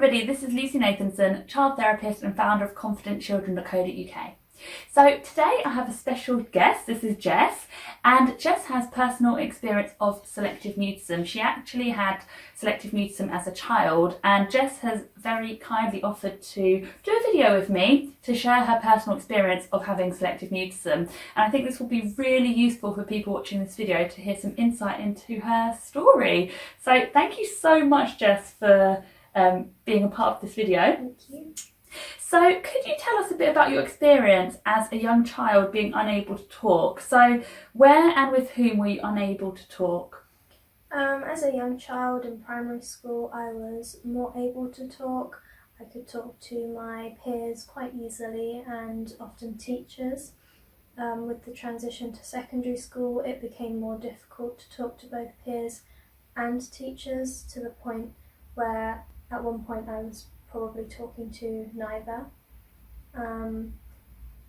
everybody, this is Lucy Nathanson, child therapist and founder of confidentchildren.co.uk. So today I have a special guest. This is Jess, and Jess has personal experience of selective mutism. She actually had selective mutism as a child, and Jess has very kindly offered to do a video with me to share her personal experience of having selective mutism. And I think this will be really useful for people watching this video to hear some insight into her story. So thank you so much, Jess, for being a part of this video. Thank you. So could you tell us a bit about your experience as a young child being unable to talk? So where and with whom were you unable to talk? As a young child in primary school, I was more able to talk. I could talk to my peers quite easily and often teachers. With the transition to secondary school, it became more difficult to talk to both peers and teachers, to the point where at one point I was probably talking to neither. And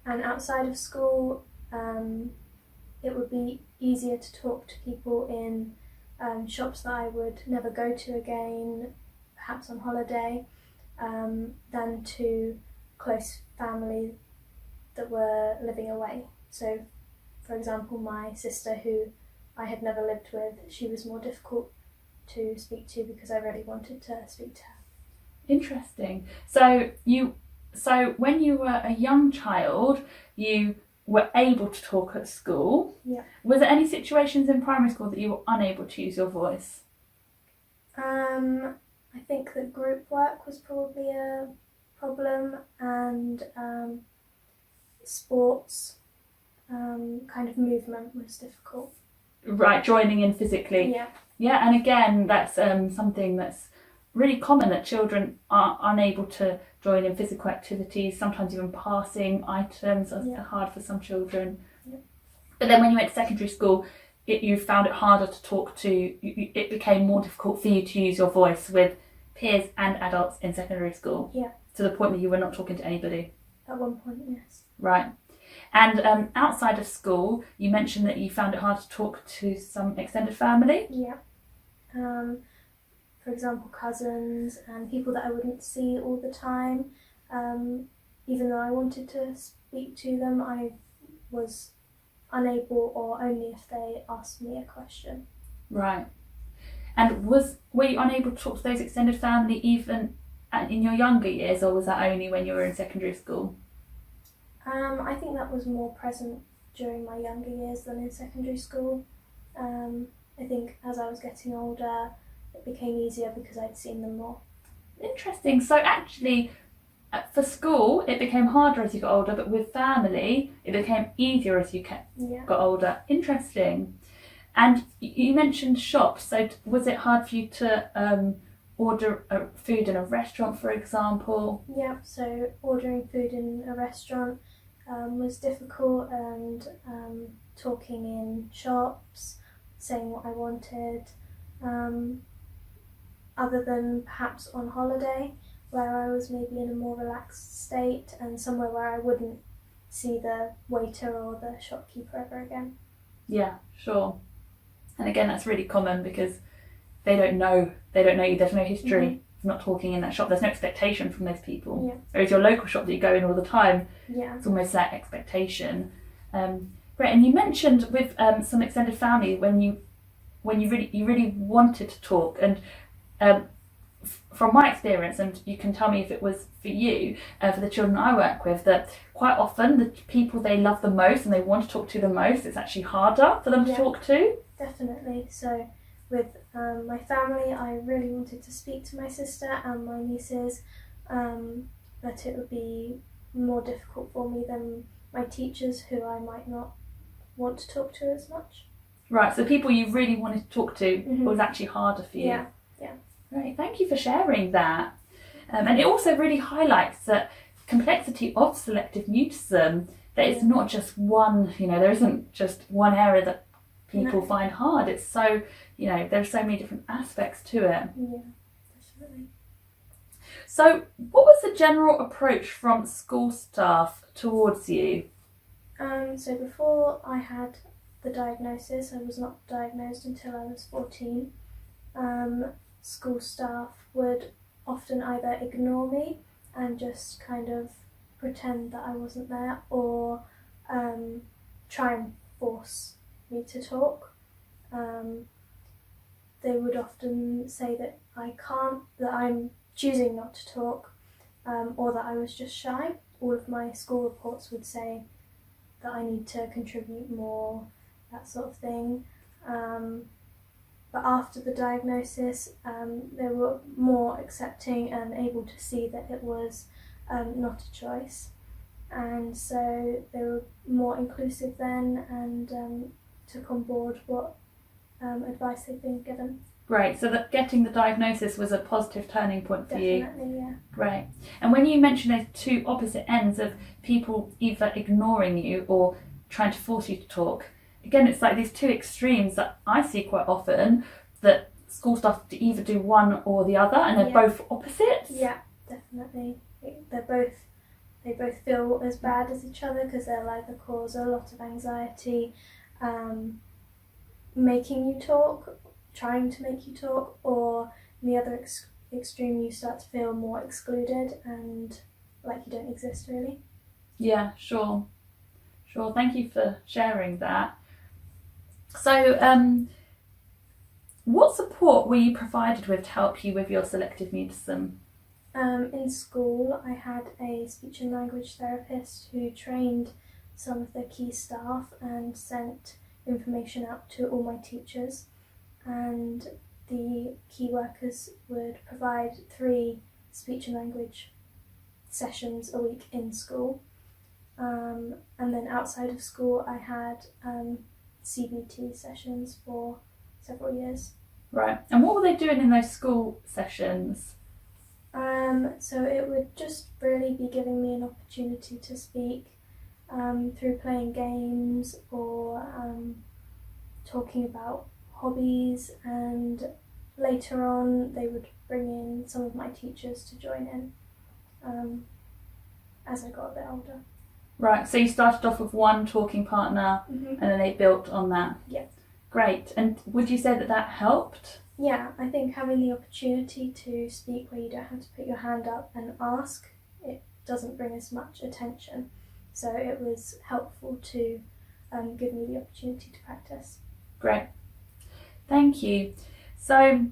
outside of school, it would be easier to talk to people in shops that I would never go to again, perhaps on holiday, than to close family that were living away. So, for example, my sister, who I had never lived with, she was more difficult to speak to because I really wanted to speak to her. Interesting. So when you were a young child, you were able to talk at school. Yeah. Was there any situations in primary school that you were unable to use your voice? I think that group work was probably a problem, and sports, kind of movement was difficult. Right, joining in physically. Yeah. Yeah, and again, that's something that's really common, that children are unable to join in physical activities, sometimes even passing items are hard for some children. Yeah. But then when you went to secondary school, you found it harder to talk to, it became more difficult for you to use your voice with peers and adults in secondary school. Yeah. To the point that you were not talking to anybody. At one point, yes. Right. And outside of school, you mentioned that you found it hard to talk to some extended family. Yeah. For example, cousins and people that I wouldn't see all the time. Even though I wanted to speak to them, I was unable, or only if they asked me a question. Right. And were you unable to talk to those extended family even in your younger years, or was that only when you were in secondary school? I think that was more present during my younger years than in secondary school. I think as I was getting older, it became easier because I'd seen them more. Interesting. So actually, for school, it became harder as you got older, but with family, it became easier as you got older. Interesting. And you mentioned shops. So was it hard for you to order food in a restaurant, for example? Yeah, so ordering food in a restaurant was difficult, and talking in shops, saying what I wanted. Other than perhaps on holiday, where I was maybe in a more relaxed state and somewhere where I wouldn't see the waiter or the shopkeeper ever again. Yeah, sure. And again, that's really common because they don't know you. There's no history of not talking in that shop. There's no expectation from those people. Yeah. Whereas your local shop that you go in all the time, it's almost that expectation. Great. And you mentioned with some extended family when you really wanted to talk, and from my experience, and you can tell me if it was for you, for the children I work with, that quite often the people they love the most and they want to talk to the most, it's actually harder for them to talk to. Definitely. So with my family, I really wanted to speak to my sister and my nieces, but it would be more difficult for me than my teachers, who I might not want to talk to as much. Right, so people you really wanted to talk to was actually harder for you. Yeah. Right, thank you for sharing that. And it also really highlights that complexity of selective mutism, that it's not just one, there isn't just one area that people find hard. It's so, there's so many different aspects to it. Yeah, definitely. So what was the general approach from school staff towards you? So before I had the diagnosis, I was not diagnosed until I was 14. School staff would often either ignore me and just kind of pretend that I wasn't there, or try and force me to talk. They would often say that I can't, that I'm choosing not to talk, or that I was just shy. All of my school reports would say that I need to contribute more, that sort of thing. But after the diagnosis, they were more accepting and able to see that it was not a choice. And so they were more inclusive then, and took on board what advice they'd been given. Great, so that getting the diagnosis was a positive turning point for you. Definitely, yeah. Great. And when you mention those two opposite ends of people either ignoring you or trying to force you to talk, again, it's like these two extremes that I see quite often, that school staff either do one or the other, and they're both opposites. Yeah, definitely. They both feel as bad as each other because they'll either cause a lot of anxiety, making you talk, trying to make you talk, or in the other extreme you start to feel more excluded and like you don't exist really. Yeah, sure. Thank you for sharing that. So, what support were you provided with to help you with your selective mutism? In school, I had a speech and language therapist who trained some of the key staff and sent information out to all my teachers, and the key workers would provide 3 speech and language sessions a week in school. And then outside of school, I had CBT sessions for several years. Right. And what were they doing in those school sessions? So it would just really be giving me an opportunity to speak through playing games or talking about hobbies, and later on they would bring in some of my teachers to join in as I got a bit older. Right, so you started off with one talking partner, Mm-hmm. and then they built on that. Yeah. Great. And would you say that helped? Yeah, I think having the opportunity to speak where you don't have to put your hand up and ask, it doesn't bring as much attention. So it was helpful to give me the opportunity to practice. Great. Thank you. So,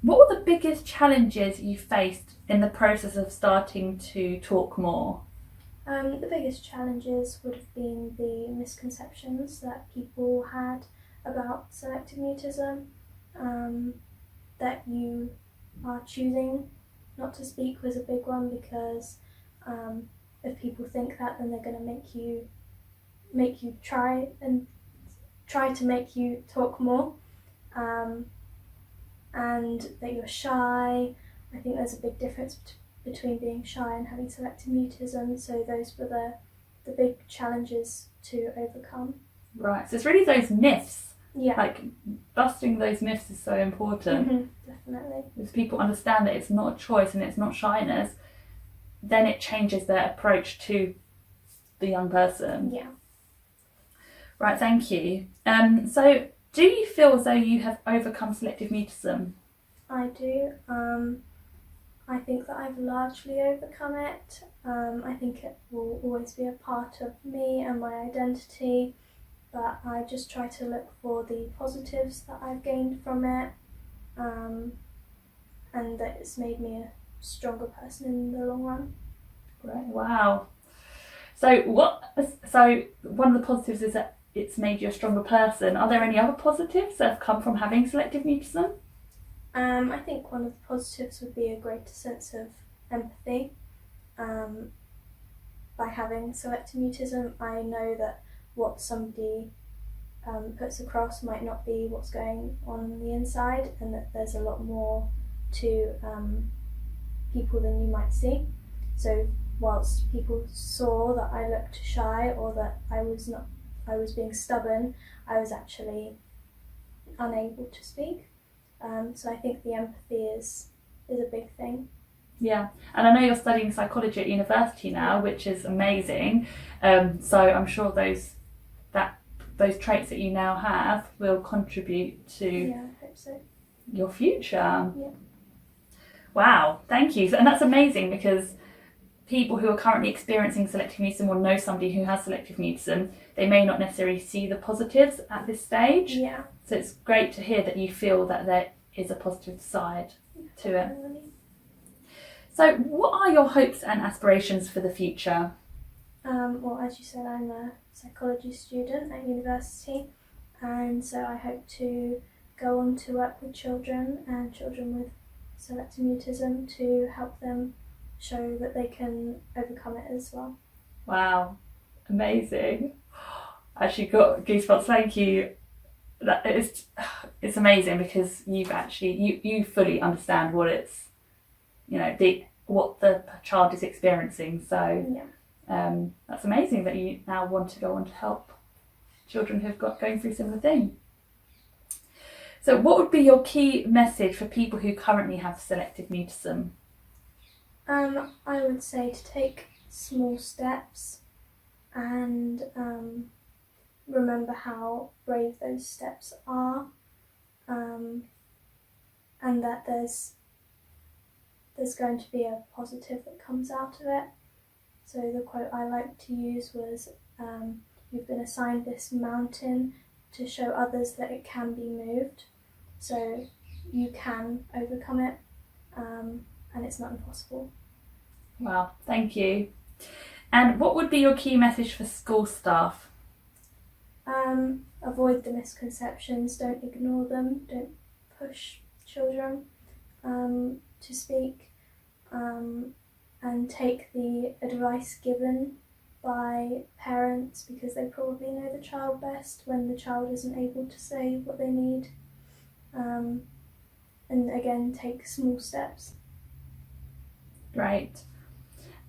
what were the biggest challenges you faced in the process of starting to talk more? The biggest challenges would have been the misconceptions that people had about selective mutism, that you are choosing not to speak was a big one, because if people think that, then they're going to make you try to make you talk more, and that you're shy. I think there's a big difference between being shy and having selective mutism, so those were the big challenges to overcome. Right, so it's really those myths. Yeah. Like, busting those myths is so important. Mm-hmm, definitely. If people understand that it's not a choice and it's not shyness, then it changes their approach to the young person. Yeah. Right, thank you. So, do you feel as though you have overcome selective mutism? I do. I think that I've largely overcome it. I think it will always be a part of me and my identity, but I just try to look for the positives that I've gained from it, and that it's made me a stronger person in the long run. Right, wow. So one of the positives is that it's made you a stronger person. Are there any other positives that have come from having selective mutism? I think one of the positives would be a greater sense of empathy. By having selective mutism, I know that what somebody puts across might not be what's going on the inside, and that there's a lot more to people than you might see. So whilst people saw that I looked shy or that I was being stubborn, I was actually unable to speak. So I think the empathy is a big thing. Yeah, and I know you're studying psychology at university now, which is amazing. So I'm sure those traits that you now have will contribute to I hope so. your future. Yeah. Wow, thank you. And that's amazing, because people who are currently experiencing selective mutism or know somebody who has selective mutism, they may not necessarily see the positives at this stage. Yeah. So it's great to hear that you feel that there is a positive side to it. Definitely. So what are your hopes and aspirations for the future? Well, as you said, I'm a psychology student at university, and so I hope to go on to work with children and children with selective mutism to help them show that they can overcome it as well. Wow, amazing. Actually got goosebumps, thank you. That it's amazing, because you fully understand what it's, what the child is experiencing. So Yeah. that's amazing that you now want to go on to help children who've going through similar things. So what would be your key message for people who currently have selective mutism? I would say to take small steps and remember how brave those steps are, and that there's going to be a positive that comes out of it. So the quote I like to use was, "You've been assigned this mountain to show others that it can be moved, so you can overcome it, and it's not impossible." Wow, thank you. And what would be your key message for school staff? Avoid the misconceptions, don't ignore them, don't push children to speak, and take the advice given by parents, because they probably know the child best when the child isn't able to say what they need. And again, take small steps. Great.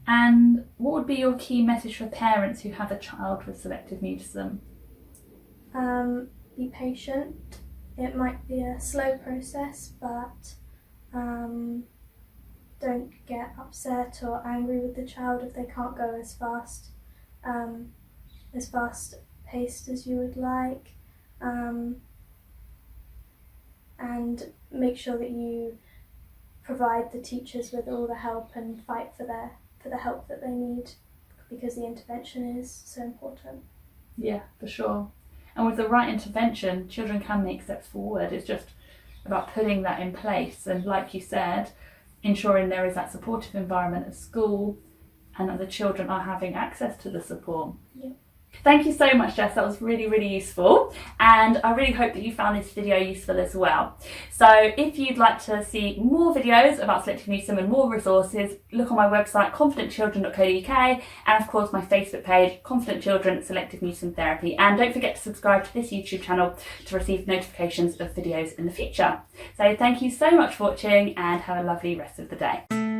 And what would be your key message for parents who have a child with selective mutism? Be patient. It might be a slow process, but don't get upset or angry with the child if they can't go as fast paced as you would like, and make sure that you provide the teachers with all the help and fight for the help that they need, because the intervention is so important. Yeah, for sure. And with the right intervention, children can make steps forward. It's just about putting that in place, and like you said, ensuring there is that supportive environment at school and that the children are having access to the support. Yeah. Thank you so much, Jess. That was really, really useful, and I really hope that you found this video useful as well. So if you'd like to see more videos about selective mutism and more resources, look on my website confidentchildren.co.uk, and of course my Facebook page, Confident Children Selective Mutism Therapy. And don't forget to subscribe to this YouTube channel to receive notifications of videos in the future. So thank you so much for watching, and have a lovely rest of the day.